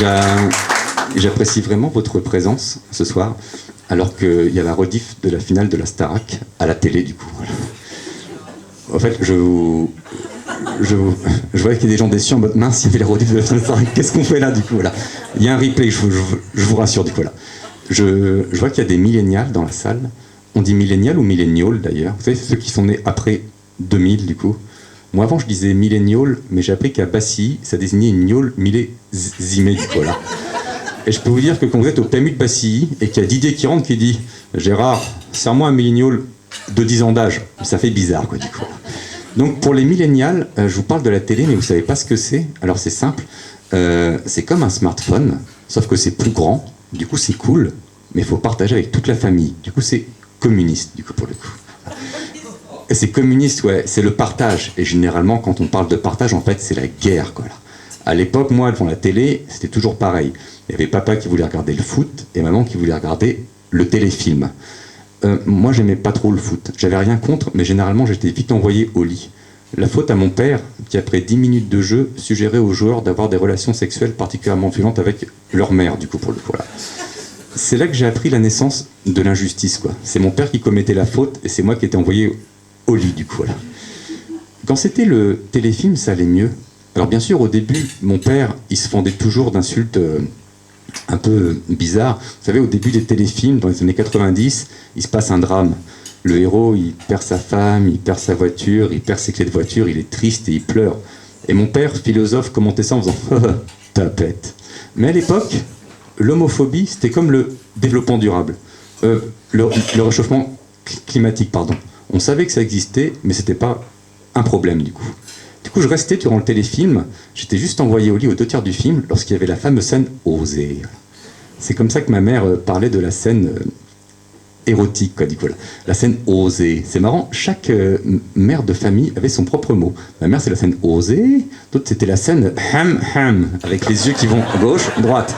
J'a- J'apprécie vraiment votre présence ce soir, alors qu'il y a la rediff de la finale de la Starac à la télé, du coup. Voilà. En fait, je vois qu'il y a des gens déçus en mode mince, il y avait la rediff de la finale de la Starac, qu'est-ce qu'on fait là, du coup, voilà. Il y a un replay, je vous rassure, du coup, là. Je vois qu'il y a des millénials dans la salle. On dit millénial ou millénial, d'ailleurs. Vous savez, ceux qui sont nés après 2000, du coup. Moi, avant, je disais millénial, mais j'ai appris qu'à Bassy, ça désignait une gnôle millésimée, du coup, là. Et je peux vous dire que quand vous êtes au PMU de Bassy et qu'il y a Didier qui rentre qui dit Gérard, serre-moi un millénial de 10 ans d'âge, ça fait bizarre, quoi, du coup. Donc, pour les millénials, je vous parle de la télé, mais vous savez pas ce que c'est. Alors, c'est simple. C'est comme un smartphone, sauf que c'est plus grand. Du coup, c'est cool, mais il faut partager avec toute la famille. Du coup, c'est communiste, du coup, pour le coup. Et c'est communiste, ouais, c'est le partage. Et généralement, quand on parle de partage, en fait, c'est la guerre, quoi, là. À l'époque, moi, devant la télé, c'était toujours pareil. Il y avait papa qui voulait regarder le foot et maman qui voulait regarder le téléfilm. Moi, j'aimais pas trop le foot. J'avais rien contre, mais généralement, j'étais vite envoyé au lit. La faute à mon père, qui après 10 minutes de jeu, suggérait aux joueurs d'avoir des relations sexuelles particulièrement violentes avec leur mère, du coup, pour le coup. Voilà. C'est là que j'ai appris la naissance de l'injustice, quoi. C'est mon père qui commettait la faute et c'est moi qui étais envoyé au lit, du coup. Voilà. Quand c'était le téléfilm, ça allait mieux. Alors bien sûr, au début, mon père, il se fendait toujours d'insultes un peu bizarres. Vous savez, au début des téléfilms, dans les années 90, il se passe un drame. Le héros, il perd sa femme, il perd sa voiture, il perd ses clés de voiture, il est triste et il pleure. Et mon père, philosophe, commentait ça en faisant « tapette ». Mais à l'époque, l'homophobie, c'était comme le développement durable. Le réchauffement climatique, pardon. On savait que ça existait, mais c'était pas un problème, du coup. Du coup, je restais durant le téléfilm, j'étais juste envoyé au lit aux 2 tiers du film lorsqu'il y avait la fameuse scène osée. C'est comme ça que ma mère parlait de la scène érotique, quoi, du coup, là. La scène osée. C'est marrant, chaque mère de famille avait son propre mot. Ma mère, c'est la scène osée, d'autres, c'était la scène ham ham, avec les yeux qui vont à gauche, droite.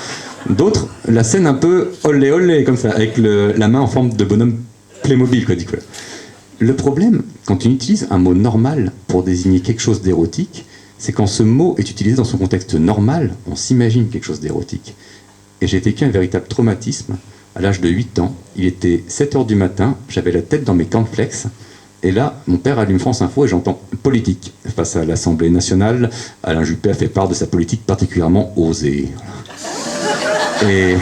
D'autres, la scène un peu olé olé, comme ça, avec la main en forme de bonhomme Playmobil, quoi, du coup, là. Le problème, quand on utilise un mot normal pour désigner quelque chose d'érotique, c'est quand ce mot est utilisé dans son contexte normal, on s'imagine quelque chose d'érotique. Et j'ai vécu un véritable traumatisme. À l'âge de 8 ans, il était 7h du matin, j'avais la tête dans mes cornflakes, et là, mon père allume France Info et j'entends « politique ». Face à l'Assemblée nationale, Alain Juppé a fait part de sa politique particulièrement osée. Et...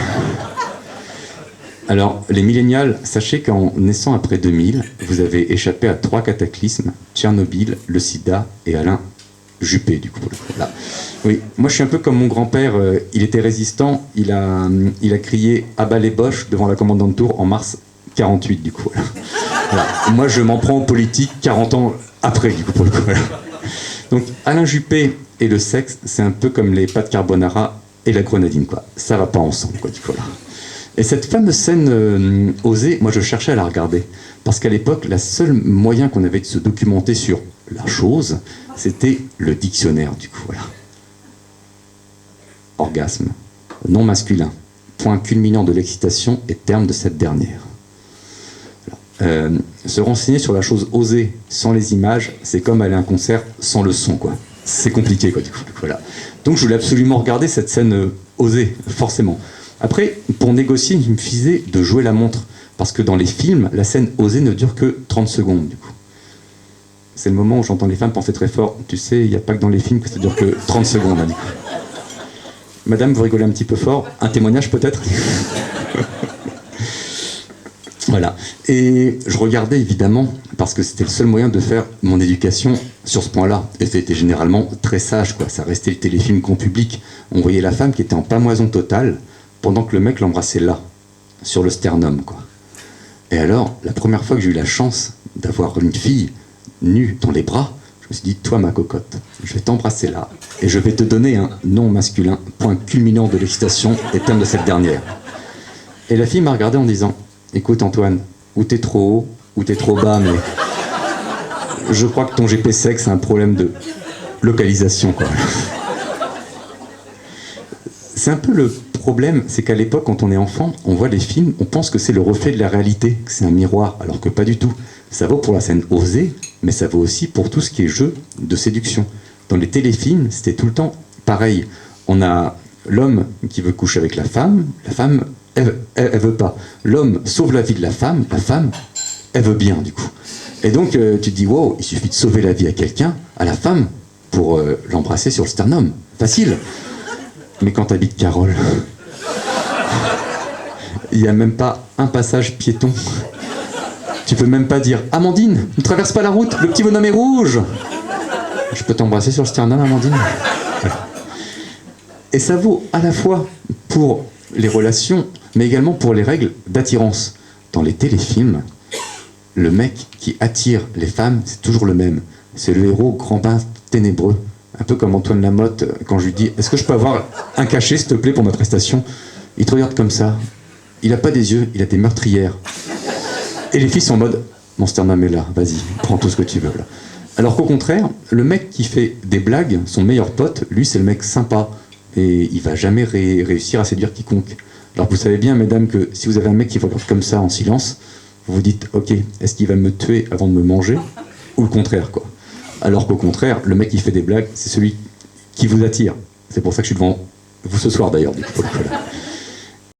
Alors, les millénials, sachez qu'en naissant après 2000, vous avez échappé à 3 cataclysmes, Tchernobyl, le sida et Alain Juppé, du coup. Là. Oui, moi je suis un peu comme mon grand-père, il était résistant, il a crié « abat les Boches » devant la commandante Tour en mars 48, du coup. Voilà. Moi je m'en prends en politique 40 ans après, du coup, pour le coup. Voilà. Donc, Alain Juppé et le sexe, c'est un peu comme les pâtes carbonara et la grenadine, quoi. Ça va pas ensemble, quoi, du coup. Là. Et cette fameuse scène osée, moi je cherchais à la regarder. Parce qu'à l'époque, la seule moyen qu'on avait de se documenter sur la chose, c'était le dictionnaire, du coup, voilà. Orgasme, non masculin, point culminant de l'excitation et terme de cette dernière. Se renseigner sur la chose osée sans les images, c'est comme aller à un concert sans le son, quoi. C'est compliqué, quoi, du coup, voilà. Donc je voulais absolument regarder cette scène osée, forcément. Après, pour négocier, il me suffisait de jouer la montre. Parce que dans les films, la scène osée ne dure que 30 secondes, du coup. C'est le moment où j'entends les femmes penser très fort. Tu sais, il n'y a pas que dans les films que ça dure que 30 secondes, hein, du coup. Madame, vous rigolez un petit peu fort. Un témoignage, peut-être? Voilà. Et je regardais, évidemment, parce que c'était le seul moyen de faire mon éducation sur ce point-là. Et c'était généralement très sage, quoi. Ça restait le téléfilm grand public. On voyait la femme qui était en pamoison totale, pendant que le mec l'embrassait là, sur le sternum, quoi. Et alors, la première fois que j'ai eu la chance d'avoir une fille nue dans les bras, je me suis dit, toi ma cocotte, je vais t'embrasser là, et je vais te donner un nom masculin, point culminant de l'excitation et terme de cette dernière. Et la fille m'a regardé en disant, écoute Antoine, ou t'es trop haut, ou t'es trop bas, mais je crois que ton GP sexe a un problème de localisation, quoi. C'est un peu le problème, c'est qu'à l'époque, quand on est enfant, on voit les films, on pense que c'est le reflet de la réalité, que c'est un miroir, alors que pas du tout. Ça vaut pour la scène osée, mais ça vaut aussi pour tout ce qui est jeu de séduction. Dans les téléfilms, c'était tout le temps pareil. On a L'homme qui veut coucher avec la femme, elle veut pas. L'homme sauve la vie de la femme, elle veut bien du coup. Et donc tu te dis, wow, il suffit de sauver la vie à quelqu'un, à la femme, pour l'embrasser sur le sternum. Facile. Mais quand t'habites Carole, il n'y a même pas un passage piéton. Tu peux même pas dire, Amandine, ne traverse pas la route, le petit bonhomme est rouge. Je peux t'embrasser sur le sternum, Amandine? Voilà. Et ça vaut à la fois pour les relations, mais également pour les règles d'attirance. Dans les téléfilms, le mec qui attire les femmes, c'est toujours le même. C'est le héros grand bain ténébreux. Un peu comme Antoine Lamotte, quand je lui dis « Est-ce que je peux avoir un cachet, s'il te plaît, pour ma prestation ?» Il te regarde comme ça. Il a pas des yeux, il a des meurtrières. Et les filles sont en mode « Mon sternum est là, vas-y, prends tout ce que tu veux. » là. Alors qu'au contraire, le mec qui fait des blagues, son meilleur pote, lui, c'est le mec sympa. Et il va jamais réussir à séduire quiconque. Alors vous savez bien, mesdames, que si vous avez un mec qui vous regarde comme ça en silence, vous vous dites, ok, est-ce qu'il va me tuer avant de me manger? Ou le contraire, quoi. Alors qu'au contraire, le mec qui fait des blagues, c'est celui qui vous attire. C'est pour ça que je suis devant vous ce soir, d'ailleurs, du coup, pour le coup, là.